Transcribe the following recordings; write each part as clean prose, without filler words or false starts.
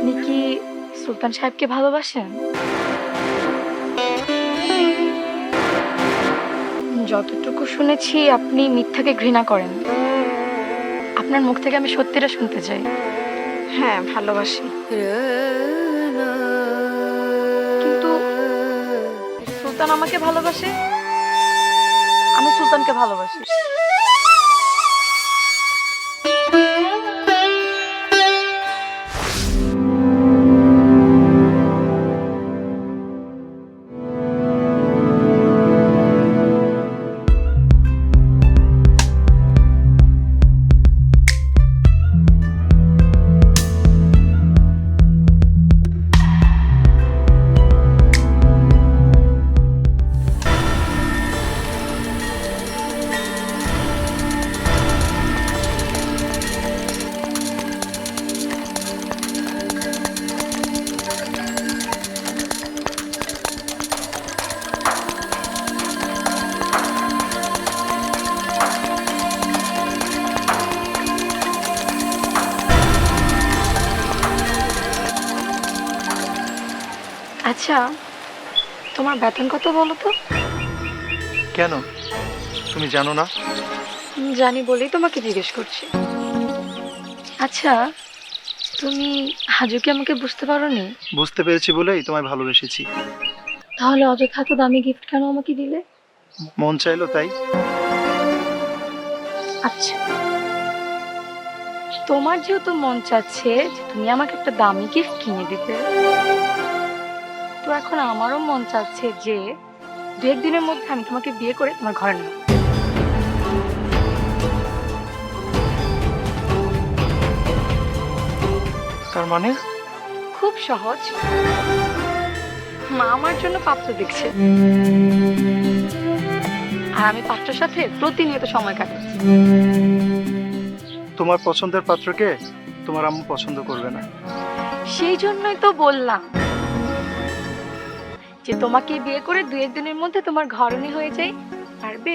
আপনি কি সুলতান সাহেবকে ভালোবাসেন? যতটুকু শুনেছি আপনি মিথ্যাকে ঘৃণা করেন। আপনার মুখ থেকে আমি সত্যিটা শুনতে চাই। হ্যাঁ, ভালোবাসি। কিন্তু সুলতান আমাকে ভালোবাসে, আমি সুলতানকে ভালোবাসি। আচ্ছা, তোমার বেতন কত বলো তো? কেন, তুমি জানো না? জানি বলেই তোমাকে জিজ্ঞেস করছি। আচ্ছা, তুমি আজও কি আমাকে বুঝতে পারোনি? বুঝতে পেরেছি বলেই তোমায় ভালোবেসেছি। তাহলে অযথা এত দামি গিফট কেন আমাকে দিলে? মন চাইলো তাই। আচ্ছা, তোমার যেহেতু মন চাচ্ছে যে তুমি আমাকে একটা দামি গিফট কিনে দিতে, তো এখন আমারও মন চাচ্ছে যে দু একদিনের মধ্যে আমি তোমাকে বিয়ে করে তোমার ঘরে নেব। তার মানে? খুব সহজ। মা আমার জন্য পাত্র দেখছে, আর আমি পাত্রের সাথে প্রতিনিয়ত সময় কাটাচ্ছি। তোমার পছন্দের পাত্রকে তোমার আম্মু পছন্দ করবে না। সেই জন্যই তো বললাম যে তোমাকে বিয়ে করে দু একদিনের মধ্যে তোমার ঘরণী হয়ে যাই। পারবে?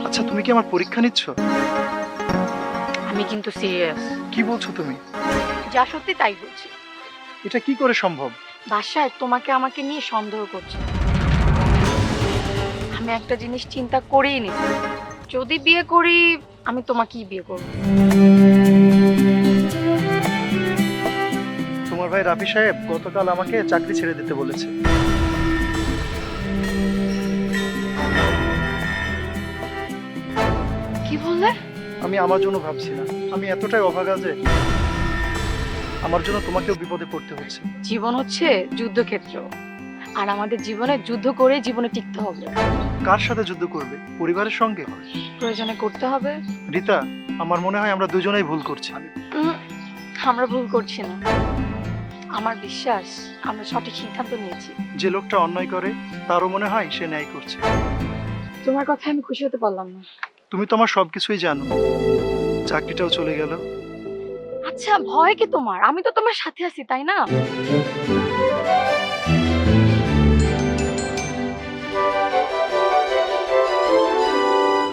আচ্ছা, তুমি কি আমার পরীক্ষা নিচ্ছ? আমি কিন্তু সিরিয়াস। কি বলছো তুমি? যা সত্যি তাই বলছি। এটা কি করে সম্ভব? বাসায় তোমাকে আমাকে নিয়ে সন্দেহ করছে। আমি একটা জিনিস চিন্তা করেই নি, যদি বিয়ে করি আমি তোমাকেই বিয়ে করব। তোমার ভাই রাফি সাহেব গতকাল আমাকে চাকরি ছেড়ে দিতে বলেছে। কি বললে? আমি আমার জন্য ভাবছি না, আমি এতটাই অভাগা যে আমার জন্য তোমাকেও বিপদে পড়তে হচ্ছে। জীবন হচ্ছে যুদ্ধক্ষেত্র, আর আমাদের জীবনে যুদ্ধ করে জীবনে টিকতে হবে। কার সাথে যুদ্ধ করবে? পরিবারের সঙ্গে? প্রয়োজনে করতে হবে। রিতা, আমার মনে হয় আমরা দুজনেই ভুল করছি। আমরা ভুল করছি না। আমার বিশ্বাস আমরা সঠিক সিদ্ধান্ত নিয়েছি। যে লোকটা অন্যায় করে তারও মনে হয় সে ন্যায় করছে। তোমার কথায় আমি খুশি হতে পারলাম না। তুমি তো আমার সবকিছুই জানো, চাকরিটাও চলে গেল। আচ্ছা, ভয় কি তোমার? আমি তো তোমার সাথে আছি, তাই না?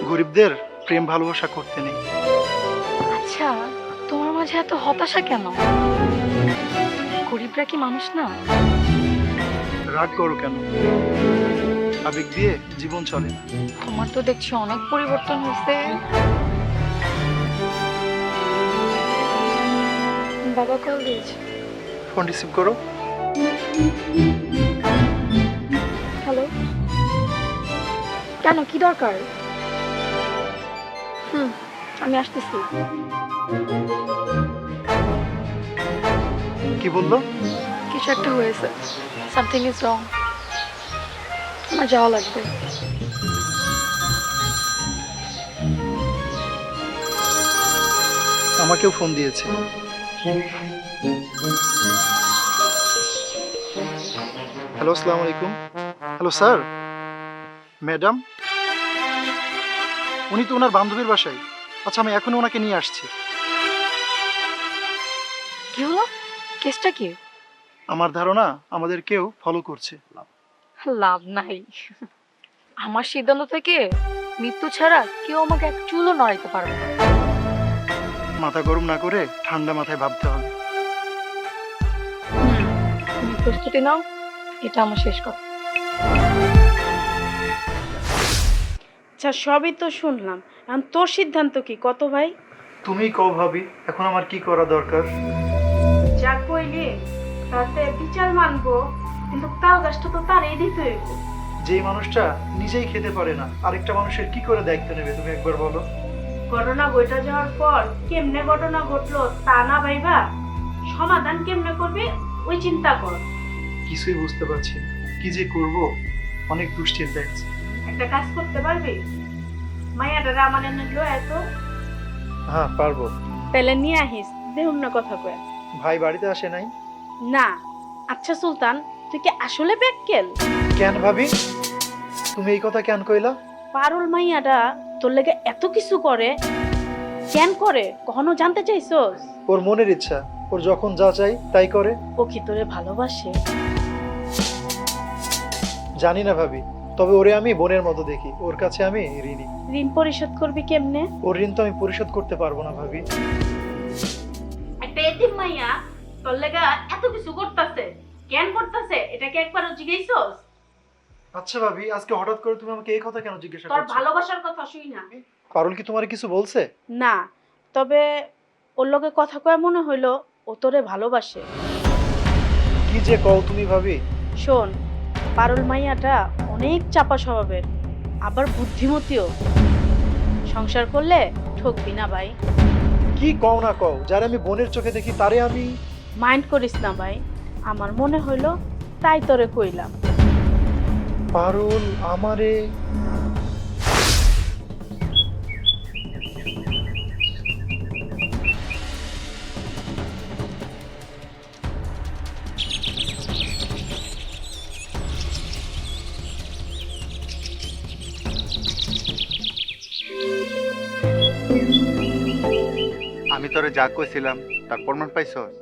গরিবদের প্রেম ভালোবাসা করতে নেই। আচ্ছা, তোমার মাঝে এত হতাশা কেন? গরিবরা কি মানুষ না? রাগ করো কেন? আবেগ দিয়ে জীবন চলে না। তোমার তো দেখছি অনেক পরিবর্তন হয়েছে। বাবা কল দিয়েছে। ফোন রিসিভ করো। হ্যালো, কেন, কি দরকার? আমি আসতেছি। কি বললো? কিছু একটা হয়েছে। Something is wrong. আমার যাওয়া লাগবে। আমাকেও ফোন দিয়েছে। হ্যালো, আসসালামু আলাইকুম। হ্যালো স্যার, ম্যাডাম, উনি তো ওনার বান্ধবীর বাসায়। আচ্ছা, আমি এখনই ওনাকে নিয়ে আসছি। কি হলো? কেসটা কি? আমার ধারণা আমাদের কেউ ফলো করছে। লাভ নাই। আমার সিদ্ধান্ত থেকে মৃত্যু ছাড়া কেউ আমাকে এক চুলও নড়াইতে পারবে না। মাথা গরম না করে ঠান্ডা মাথায় ভাবতে হবে। তুমি প্রস্তুতি নাও, এটা আমার শেষ কথা। আচ্ছা সবই তো শুনলাম, এখন তোর সিদ্ধান্ত কি কত ভাই? তুমি কও ভাবি, এখন আমার কি করা দরকার? যা কইলি তাতে বিচার মানবো, কিন্তু তাল গাছটা তো তারই দিতে হইব। যেই মানুষটা নিজেই খেতে পারে না আরেকটা মানুষের কি করে দায়িত্ব নেবে তুমি একবার বলো। ঘটনা ঘটে যাওয়ার পর কেমনে ঘটনা ঘটলো তা না ভাইবা, সমাধান কেমনে করবি ওই চিন্তা কর। কিছুই বুঝতে পারছি না, কি যে করব, অনেক দুশ্চিন্তায় আছি। একটা কাজ করতে পারবি, মাইয়াটারে আমার এনে নিল এত, হ্যাঁ পারবো। তাহলে নিয়ে আহিস, দেখুন না কথা কয়ে। ভাই বাড়িতে আসে নাই? না। আচ্ছা সুলতান, তুই কি আসলে ব্যাককেল? কেন ভাবি, তুমি এই কথা কেন কইলা? পারুল মাইয়াটা তোর লেগে এত কিছু করে, কেন করে কখনো জানতে চাইছস? ওর মনের ইচ্ছা, ওর যখন যা চাই তাই করে। ও কি তোরে ভালোবাসে? জানি না ভাবি, তবে ওরে আমি বোনের মতো দেখি, ওর কাছে আমি ঋণী। ঋণ পরিশোধ করবি কেমনে? ওর ঋণ তো আমি পরিশোধ করতে পারবো না ভাবি। একটা এতিম মাইয়া তোর লেগে এত কিছু করতেছে, কেন করতেছে এটা কি একবারও জিজ্ঞাসছস? আচ্ছা ভাবি, আজকে হঠাৎ করে তুমি আমাকে এই কথা কেন জিজ্ঞাসা তোর করছো? ভালোবাসার কথা শুই না। পারুল কি তোমার কিছু বলছে? না, তবে ওর লগে কথা কয়ে মনে হইলো ও তোরে ভালোবাসে। কি যে কও তুমি ভাবি। শোন, পারুল মাইয়াটা অনেক চাপা স্বভাবের, আবার বুদ্ধিমতীও। সংসার করলে ঠকবি না ভাই। কি কও না কও, যারা আমি বোনের চোখে দেখি তারে আমি। মাইন্ড করিস না ভাই, আমার মনে হইলো তাই তোরে কইলাম। পারুল আমারে। আমি তোরে যা কইছিলাম তার প্রমাণ পাইছস?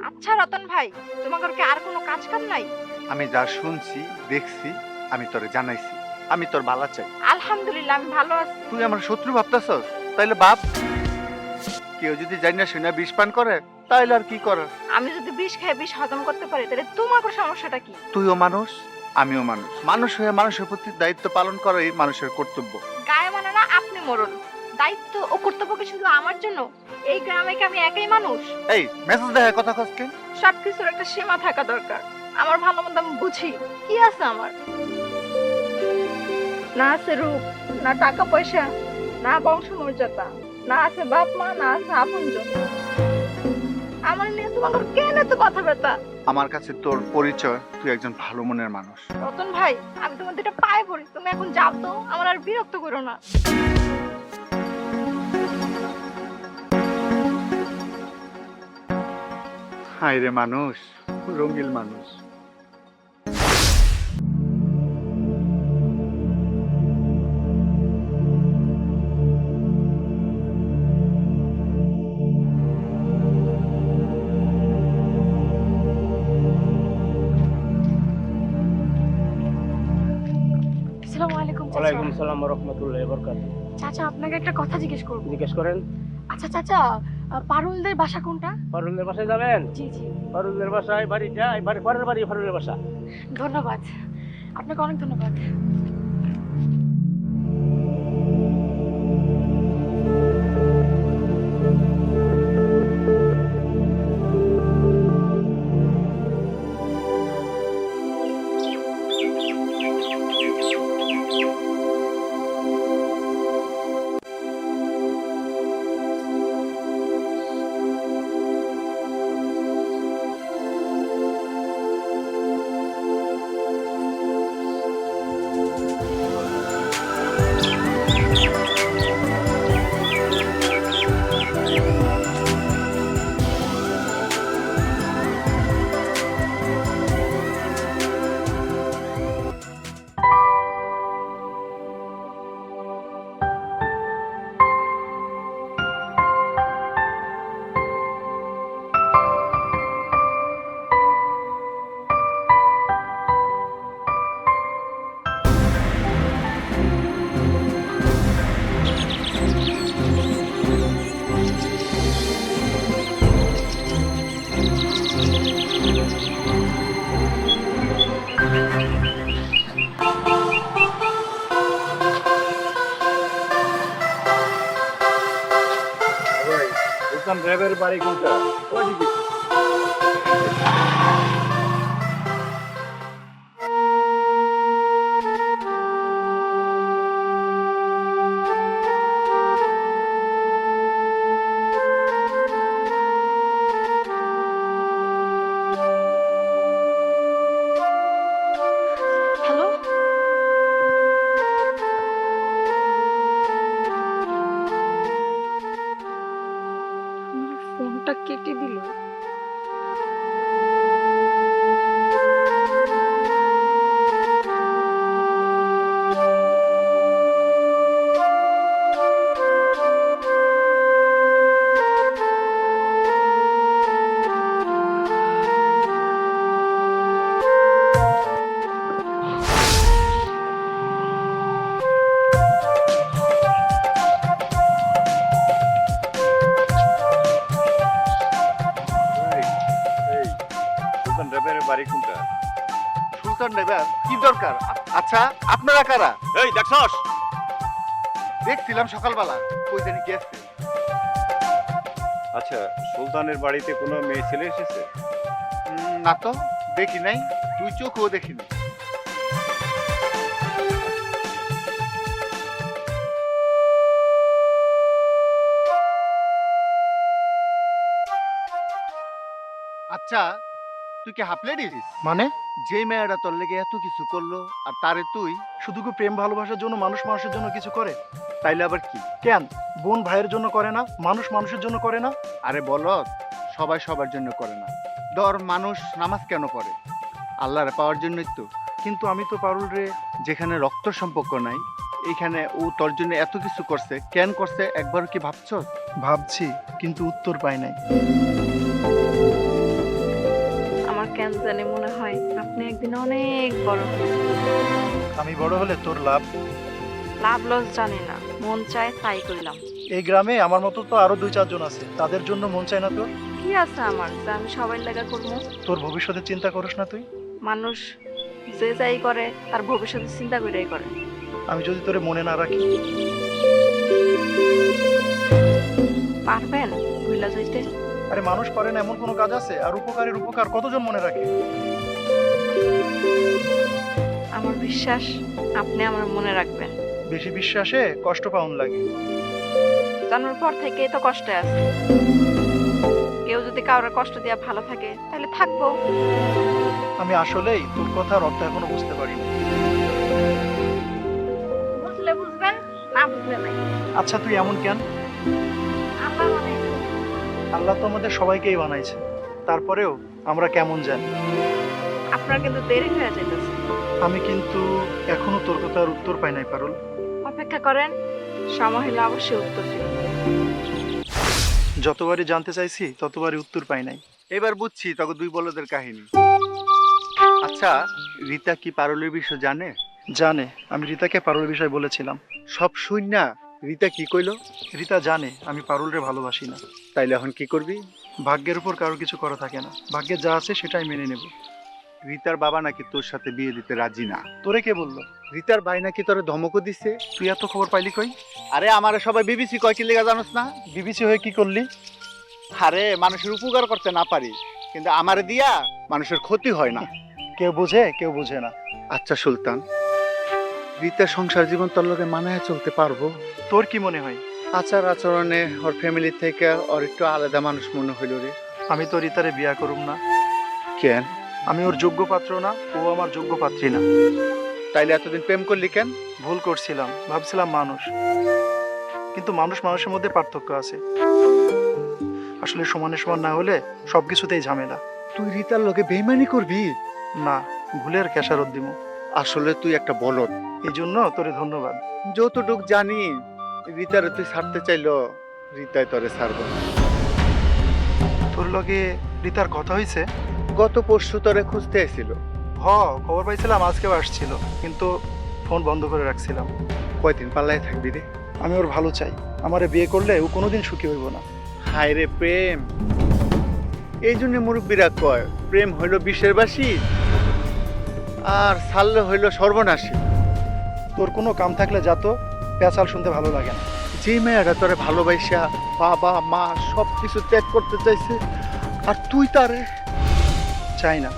আচ্ছা রতন ভাই, তোমাদের কি আর কোনো কাজ কাম নাই? আমি যা শুনছি দেখছি আমি তোরে জানাইছি, আমি তোর ভালো চাই। আলহামদুলিল্লাহ আমি ভালো আছি। তুই আমার শত্রু ভাবতাছস? তাইলে বাপ, কেউ যদি জানি না শুনে বিষ পান করে তাইলে আর কি করার। আমি যদি বিষ খেয়ে বিষ হজম করতে পারি তাহলে তোমার সমস্যাটা কি? তুইও মানুষ আমিও মানুষ, মানুষ হয়ে মানুষের প্রতি দায়িত্ব পালন করাই মানুষের কর্তব্য। গায়ে মানে না আপনি মরণ, দায়িত্ব ও কর্তব্য কি শুধু আমার জন্য? এই গ্রামে কি আমি একাই মানুষ? এই মেসেজ দেখা কথা কসকে। সবকিছুর একটা সীমা থাকা দরকার। আমার ভালো মন্দ আমি বুঝি, কি আছে আমার? না আছে রূপ, না টাকা পয়সা, না বংশ মর্যাদা, না আছে বাপ মা, না আছে আপনজন। আমার নিয়ে তোমাদের কেন এত কথা ব্যথা? আমার কাছে তোর পরিচয় তুই একজন ভালো মনের মানুষ। রতন ভাই, আমি তোমার দুটো পায়ে পড়ি, তুমি এখন যাও তো, আমার আর বিরক্ত করো না। হায় রে মানুষ, রঙিল মানুষ। আসসালামু আলাইকুম চাচা। ওয়ালাইকুম সালাম ওয়া রাহমাতুল্লাহি ওয়া বারাকাতুহু। চাচা আপনাকে একটা কথা জিজ্ঞেস করব। জিজ্ঞেস করেন। আচ্ছা চাচা, পারুলদের বাসা কোনটা? ফারুলের বাসায় যাবেন? জি জি। ফারুলের বাসায় বাড়িটা, এই বাড়ি পরের বাড়ি ফারুলের বাসা। ধন্যবাদ, আপনাকে অনেক ধন্যবাদ। সুলতান র্যাবের বাড়ি কোনটা? ওইদিকে। হ্যালো, আমার ফোনটা কেটে দিল। এই সুলতান র্যাবের বাড়ি কোনটা? সুলতান র্যাবের কি দরকার? আচ্ছা আপনারা কারা? এই দেখছস, দেখছিলাম সকালবেলা, কই জানি গেছে। আচ্ছা সুলতানের বাড়িতে কোনো মেয়ে ছেলে এসেছে? না তো, দেখি নাই, তুই চোখও দেখিনি। আচ্ছা তুই কি হাফ লেডিস? মানে যে মেয়েটা তোর লেগে এত কিছু করলো আর তারে তুই, শুধু কি প্রেম ভালোবাসার জন্য মানুষ মানুষের জন্য কিছু করে? তাইলে আবার কি? কেন বোন ভাইয়ের জন্য করে না, মানুষ মানুষের জন্য করে না? আরে বলত, সবাই সবার জন্য করে না। ধর মানুষ নামাজ কেন পড়ে? আল্লাহরে পাওয়ার জন্যই তো। কিন্তু আমি তো পারুল রে, যেখানে রক্ত সম্পর্ক নাই, এইখানে ও তোর জন্য এত কিছু করছে, কেন করছে একবার কি ভাবছস? ভাবছি কিন্তু উত্তর পাই নাই। আমার কেন জানি মনে হয় আপনি একদিন অনেক বড় হবেন। আমি বড় হলে তোর লাভ। লাভ লস জানি না, মন চায় তাই কইলাম। এই গ্রামে আমার মতো তো আরো 2-4 জন আছে, তাদের জন্য মন চায় না তোর? কি আছে আমার যা আমি সবাই লাগা করবো? তোর ভবিষ্যতে চিন্তা করিস না তুই? মানুষ যে যাই করে তার ভবিষ্যতে চিন্তা করেই করে। আমি যদি তোরে মনে না রাখি? পারবেন ভুলা যাইতে? আরে মানুষ পারে না এমন কোনো কাজ আছে? আর উপকারের উপকার কতজন মনে রাখে? আমার বিশ্বাস আপনি আমার মনে রাখবেন। বেশি বিশ্বাসে কষ্ট পাউন লাগে। জন্মের পর থেকেই তো কষ্টে আছে। কেউ যদি কারোর কষ্ট দিয়া ভালো থাকে তাহলে থাকবো। আমি আসলেই তোর কথার অর্থ এখনো বুঝতে পারিনি। বুঝলে বুঝবেন, না বুঝলে নাই। আচ্ছা তুই এমন কেন? আল্লাহ মানে আল্লাহ তো আমাদের সবাইকেই বানাইছে, তারপরেও আমরা কেমন জানি? আপনার কিন্তু দেরি হয়ে যাইতেছে। আমি কিন্তু এখনো তোর কথার উত্তর পাই নাই পারুল। অপেক্ষা করেন, সময় হলে অবশ্যই উত্তর দিন। যতবারই জানতে চাইছি ততবারই উত্তর পাই নাই। এবার বুঝছি তখন দুই বলদের কাহিনী। আচ্ছা রীতা কি পারুলের বিষয় জানে? জানে, আমি রীতাকে পারুলের বিষয় বলেছিলাম। সব শুন না, রীতা কি কইলো? রীতা জানে আমি পারুলরে ভালোবাসি না। তাইলে এখন কি করবি? ভাগ্যের উপর কারো কিছু করা থাকে না, ভাগ্যে যা আছে সেটাই মেনে নেব। রীতার বাবা নাকি তোর সাথে বিয়ে দিতে রাজি না। তোরে কে বললো? রীতার ভাই নাকি তোরে ধমকও দিছে। তুই এত খবর পাইলি কই? আরে আমারে সবাই বিবিসি কয় কি লেগা জানোস না? বিবিসি হয়ে কি করলি? আরে মানুষের উপকার করতে না পারি, কিন্তু আমারে দিয়া মানুষের ক্ষতি হয় না। কেউ বুঝে কেউ বুঝে না। আচ্ছা সুলতান, রীতার সংসার জীবন তোর লগে মানায় চলতে পারবো? তোর কি মনে হয়? আচার আচরণে ওর ফ্যামিলি থেকে ওর একটু আলাদা মানুষ মনে হইল রে। আমি তো রীতারে বিয়া করুম না। কেন? আমি ওর যোগ্য পাত্র না, ও আমার যোগ্য পাত্রী না। তাইলে এতদিন প্রেম করলি কেন? ভুল করছিলাম, ভাবছিলাম মানুষ, কিন্তু মানুষ মানুষের মধ্যে পার্থক্য আছে। আসলে সমানে সমান না হলে সবকিছুতেই ঝামেলা। তুই রীতার লগে বেইমানি করবি? না, ভুলের খেসারত দিব। আসলে তুই একটা বলদ। এই জন্য তোরে ধন্যবাদ। যতটুক জানি রীতারে তুই ছাড়তে চাইলো, রীতায় তোরে ছাড়বো না। তোর লগে রীতার কথা হয়েছে? গত পরশু তোরে খুঁজতে এসেছিল। খবর পাইছিলাম আজকেও আসছিল, কিন্তু ফোন বন্ধ করে রাখছিলাম। কয়দিন পাল্লায় থাকবি রে? আমি ওর ভালো চাই, আমারে বিয়ে করলে ও কোনোদিন সুখী হইব না। হায় রে প্রেম, এই জন্য মুরব্বীরা কয় প্রেম হইল বিষের বাসি আর ছাড়লে হইল সর্বনাশী। তোর কোনো কাম থাকলে যা তো, পেঁচাল শুনতে ভালো লাগে না। যে মেয়েরা তোরে ভালোবাসা বাবা মা সব কিছু ত্যাগ করতে চাইছে, আর তুই তারে চাই না,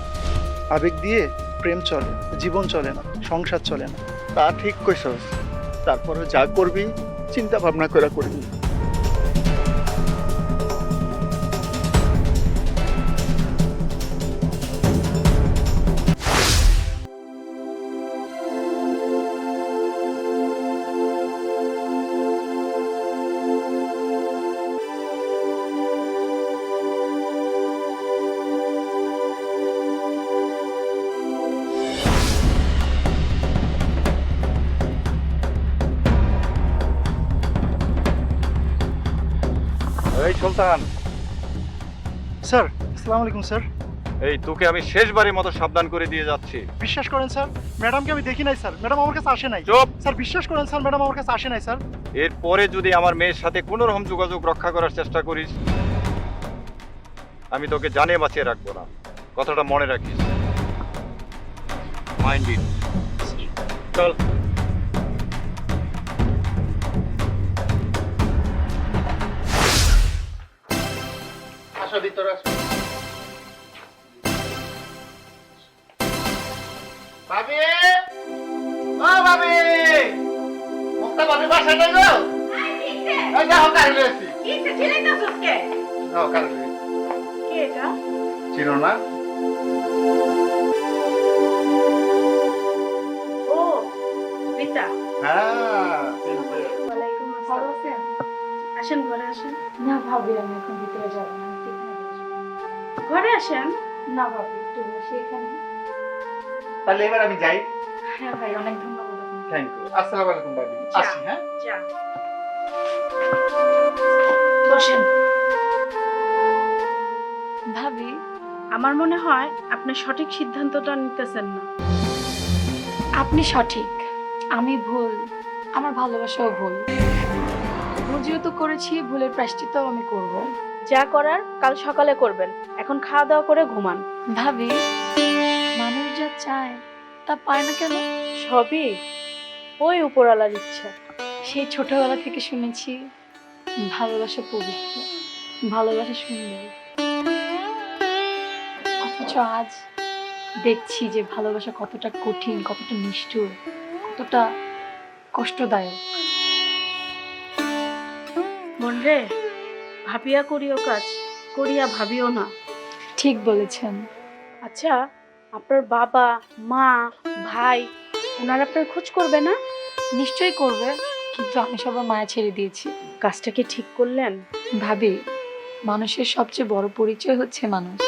আবেগ দিয়ে প্রেম চলে, জীবন চলে না, সংসার চলে না। তা ঠিক কইছস। তারপরে যা করবি চিন্তা ভাবনা করে করবি। এই সুলতান, স্যার, আসসালামু আলাইকুম স্যার। এই তোকে আমি শেষবারের মতো সাবধান করে দিয়ে যাচ্ছি। বিশ্বাস করেন স্যার, ম্যাডামকে আমি দেখি নাই স্যার, ম্যাডাম আমার কাছে আসে নাই। চুপ! স্যার বিশ্বাস করেন স্যার, ম্যাডাম আমার কাছে আসে নাই স্যার। এরপরে যদি আমার মেয়ের সাথে কোনো রকম যোগাযোগ রক্ষা করার চেষ্টা করিস, আমি তোকে জানিয়ে বাঁচিয়ে রাখবো না। কথাটা মনে রাখিস। Mind it. চল। আসো ভিতরে আসো। ভাবি, ও ভাবি, মুক্তা ভাবি বাসায় নাই গো? এই যাও কারে লইছি। যাও কারে লইছি। কে এটা? চিনো না? ও রিতা। হ্যাঁ, চিনতে। ওয়ালাইকুম ভালো আসসালাম। আছেন? আসেন ঘরে আসেন। না ভাবি, আমি এখন ভিতরে যাবো না, ঠিক না বসবো। ঘরে আসেন। না ভাবি, একটু বসে এখানে। তাহলে এবার আমি যাই। হ্যাঁ ভাই, অনেক ধন্যবাদ আপনাকে। Thank you. আসসালামু আলাইকুম ভাবি। যা। আসি হ্যাঁ। যা। বসেন। ভাবি, আমার মনে হয় আপনি সঠিক সিদ্ধান্তটা নিতেছেন না। আপনি সঠিক, আমি ভুল, আমার ভালোবাসাও ভুল। ভুল যেহেতু করেছি, ভুলের প্রায়শ্চিত্তও আমি করব। যা করার কাল সকালে করবেন, এখন খাওয়া দাওয়া করে ঘুমান। ভাবি, মানুষ যা চায় তা পায় না কেন? সবই ওই উপরওয়ালার ইচ্ছা। সেই ছোটবেলা থেকে শুনেছি ভালোবাসা পবিত্র, ভালোবাসা সুন্দর, অথচ আজ দেখছি যে ভালোবাসা কতটা কঠিন, কতটা নিষ্ঠুর, কতটা কষ্টদায়ক। মন রে, ভাবিয়া করিও কাজ, করিয়া ভাবিও না। ঠিক বলেছেন। আচ্ছা, আপনার বাবা মা ভাই ওনারা আপনার খোঁজ করবে না? নিশ্চয়ই করবে, কিন্তু আমি সবার মায়া ছেড়ে দিয়েছি। কাজটা কি ঠিক করলেন? ভাবি, মানুষের সবচেয়ে বড় পরিচয় হচ্ছে মানুষ,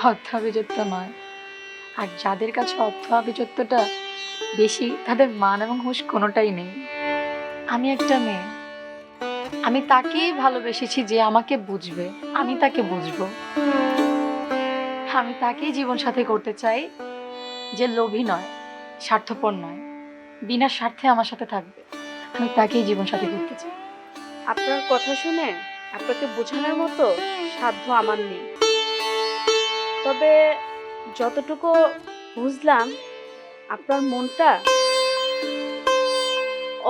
অর্থ আভিজাত্য নয়। আর যাদের কাছে অর্থ আভিজাত্যটা বেশি, তাদের মান এবং হুঁশ কোনোটাই নেই। আমি একটা মেয়ে, আমি তাকেই ভালোবেসেছি যে আমাকে বুঝবে, আমি তাকে বুঝবো। আমি তাকেই জীবন সাথী করতে চাই যে লোভী নয়, স্বার্থপর নয়, বিনা স্বার্থে আমার সাথে থাকবে। আমি তাকেই জীবন সাথী করতে চাই। আপনার কথা শুনে আপনাকে বোঝানোর মতো সাধ্য আমার নেই, তবে যতটুকু বুঝলাম আপনার মনটা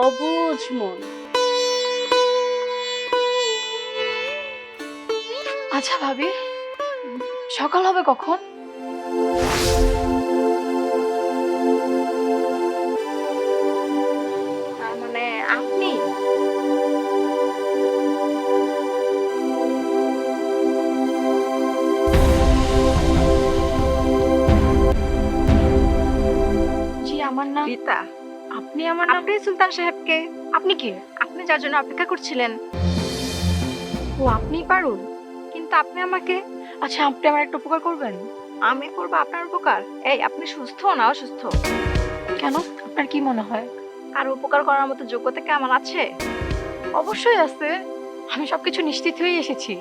অবুঝ মন। আচ্ছা ভাবি, সকাল হবে কখন? মানে আপনি জি, আমার নাম রীতা। আপনি আমার নাম? আপনি সুলতান সাহেবকে, আপনি কে? আপনি যার জন্য অপেক্ষা করছিলেন, ও আপনিই পারুল? কিন্তু আপনি আমাকে। আচ্ছা, আপনি আমার একটা উপকার করবেন। আমি করবো আপনার উপকার? এই, আপনি সুস্থ না অসুস্থ? কেন, আপনার কি মনে হয়? আর উপকার করার মতো যোগ্যতা কি আমার আছে? অবশ্যই আছে, আমি সবকিছু নিশ্চিত হয়ে এসেছি।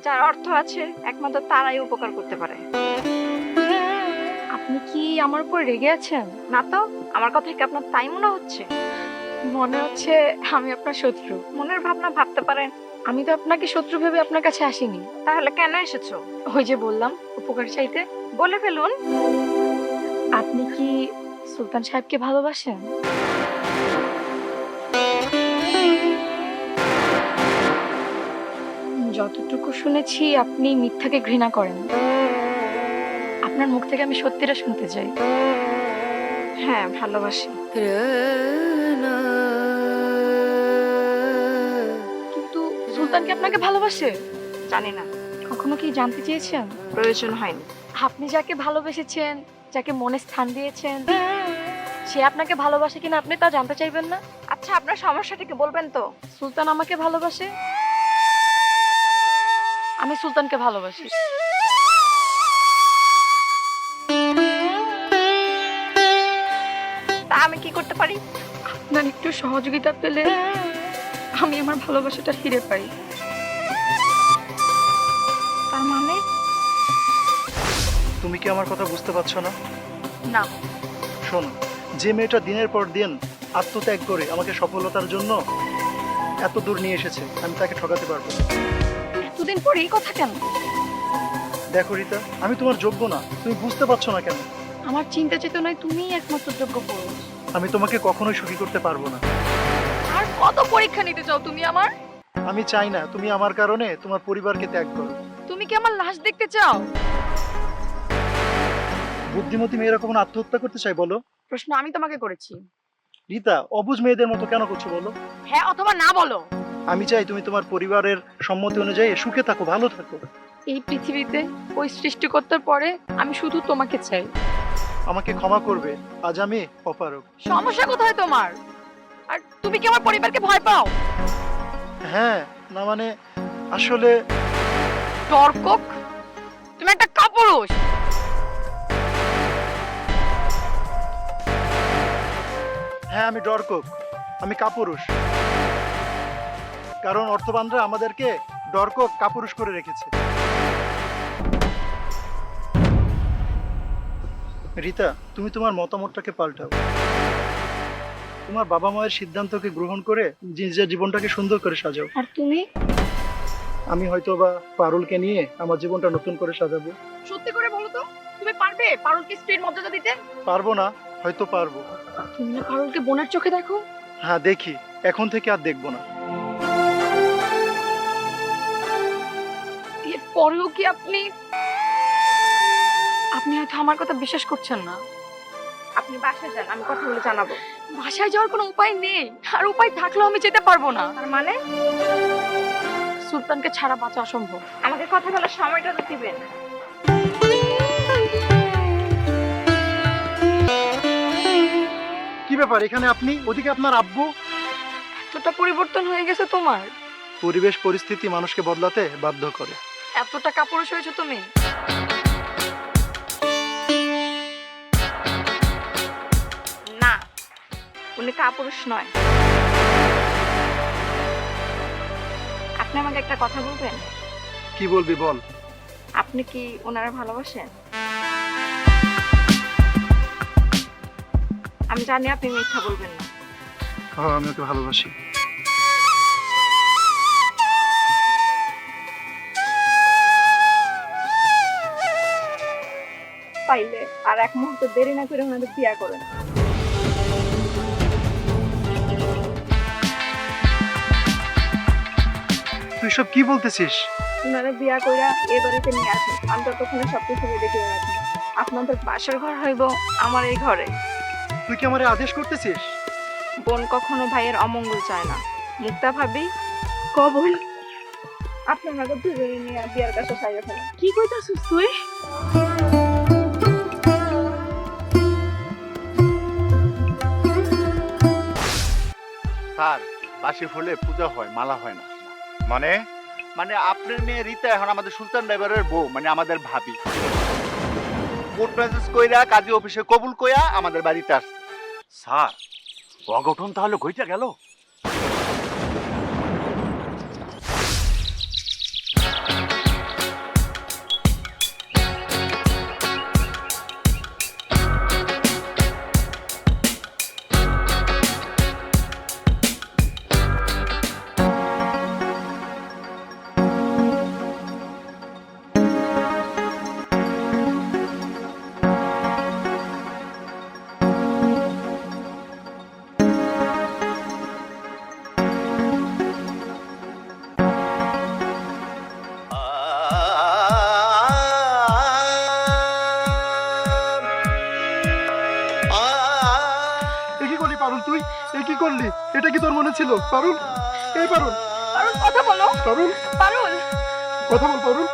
যার অর্থ আছে একমাত্র তারাই উপকার করতে পারে। আপনি কি আমার উপর রেগে আছেন? না তো, আমার কথা কি আপনার তাই মনে হচ্ছে? মনে হচ্ছে আমি আপনার শত্রু। মনের ভাবনা ভাবতে পারেন। আমি তো আপনাকে শত্রু ভেবে আপনার কাছে আসিনি। তাহলে কেন এসেছো? ওই যে বললাম, উপকার চাইতে। বলে ফেলুন। আপনি কি সুলতান সাহেবকে ভালোবাসেন? যতটুকু শুনেছি আপনি মিথ্যাকে ঘৃণা করেন। আপনার মুখ থেকে আমি সত্যিটা শুনতে চাই। হ্যাঁ, ভালোবাসি। কিন্তু সুলতান কি আপনাকে ভালোবাসে? জানি না, কখনো কি জানতে চেয়েছেন? প্রয়োজন হয়নি। আপনি যাকে ভালোবেসেছেন, যাকে মনে স্থান দিয়েছেন, সে আপনাকে ভালোবাসে কিনা আপনি তা জানতে চাইবেন না? আচ্ছা, আপনার সমস্যাটা কি বলবেন তো? সুলতান আমাকে ভালোবাসে, আমি সুলতানকে ভালোবাসি। তা আমি কি করতে পারি? আপনার একটু সহযোগিতা পেলে আমি আমার ভালোবাসাটা ফিরে পাই। তার মানে? তুমি কি আমার কথা বুঝতে পারছো না? না। শোনো, যে মেয়েটা দিনের পর দিন আত্মত্যাগ করে আমাকে সফলতার জন্য এত দূর নিয়ে এসেছে, আমি তাকে ঠকাতে পারবো না। এতদিন পর এই কথা কেন? দেখো রিতা, আমি তোমার যোগ্য না, তুমি বুঝতে পারছো না কেন? আমার চিন্তা চেতনায় তুমিই একমাত্র যোগ্য পুরুষ। আমি তোমাকে কখনোই সুখী করতে পারবো না। আর কত পরীক্ষা নিতে চাও তুমি আমার? আমি চাই না তুমি আমার কারণে তোমার পরিবারকে ত্যাগ করো। তুমি কি আমার লাশ দেখতে চাও? বুদ্ধিমতী মেয়েরা কখনো আত্মহত্যা করতে চাই বলো? প্রশ্ন আমি তোমাকে করেছি। রিতা, অবুঝ মেয়েদের মতো কেন করছো বলো? হ্যাঁ অথবা না বলো। আমি চাই তুমি তোমার পরিবারের সম্মতি অনুযায়ী সুখে থাকো, ভালো থাকো। এই পৃথিবীতে ওই সৃষ্টিকর্তার পরে আমি শুধু তোমাকে চাই। আমাকে ক্ষমা করবে, আজ আমি অপারগ। সমস্যা কোথায় তোমার? আর তুমি কি আমার পরিবারকে ভয় পাও? হ্যাঁ, না মানে আসলে টর্কক, তুমি একটা কাপুরুষ। হ্যাঁ, আমি ডরকক, আমি কাপুরুষ। কারণ অর্থবানরা আমাদেরকে ডরকক কাপুরুষ করে রেখেছে। রিতা, তুমি তোমার মতামতটাকে পাল্টাও। তোমার বাবা মায়ের সিদ্ধান্তকে গ্রহণ করে নিজের জীবনটাকে সুন্দর করে সাজাও। আর তুমি? আমি হয়তো বা পারুলকে নিয়ে আমার জীবনটা নতুন করে সাজাবো। সত্যি করে বলো তো, তুমি পারবে পারুলকে স্ত্রীর মর্যাদা দিতে? পারবো না, হয়তো পারবো। তুমি না পারুলকে বোনের চোখে দেখো? হ্যাঁ দেখি, এখন থেকে আর দেখবো না। এর পরেও কি আপনি হয়তো আমার কথা বিশ্বাস করছেন না। আপনি বাসায় যান, আমি কথা বলে জানাবো। বাসায় যাওয়ার কোনো উপায় নেই, আর উপায় থাকলেও আমি যেতে পারবো না। তার মানে? সুলতানকে ছাড়া বাঁচা অসম্ভব। আমাকে কথা বলার সময়টা তো দিবেন। কি ব্যাপার, এখানে আপনি, ওদিকে আপনার আব্বু? এতটা পরিবর্তন হয়ে গেছে তোমার? পরিবেশ পরিস্থিতি মানুষকে বদলাতে বাধ্য করে। এতটা কাপুরুষ হয়েছো তুমি? না, উনি কাপুরুষ নয়। আপনি আমাকে একটা কথা বলবেন? কি বলবি বল। আপনি কি ওনারা ভালোবাসেন? আমি জানি আপনি মিথ্যা বলবেন না। হ্যাঁ, আমি ওকে ভালোবাসি। পাইলে আর এক মুহূর্ত দেরি না করে ওনাদের বিয়া করেন। তুই সব কি বলতেছিস? ওনারা বিয়া কইরা এই বাড়িতে নিয়ে আসেন। আমি ততক্ষণে সবকিছু রেডি করে রাখবো। আপনাদের বাসার ঘর হইব আমার এই ঘরে। তুই কি আমারে আদেশ করতেছিস? বোন কখনো ভাইয়ের অমঙ্গল চায় না। মুক্তা ভাবি কবুল। আপনি আমাকে ধরে নিয়ে বিয়ার কাছে সাইয়া ফেলেন। কি কইতাছিস তুই? স্যার, বাসি ফুলে পূজা হয়, মালা হয় না। মানে মানে আপনার মেয়ে রিতা এখন আমাদের সুলতান ড্রাইভারের বউ, মানে আমাদের ভাবি। কোর্ট ম্যারেজ কইরা কাজী অফিসে কবুল কইয়া আমাদের বাড়িতে আসছে। স্যার, অঘটন তাহলে ঘইটা গেল। করলি? এটা কি তোর মনে ছিল পারুল? এই পারুল, পারুল কথা বলো, পারুল, পারুল। কথা বল পারুল।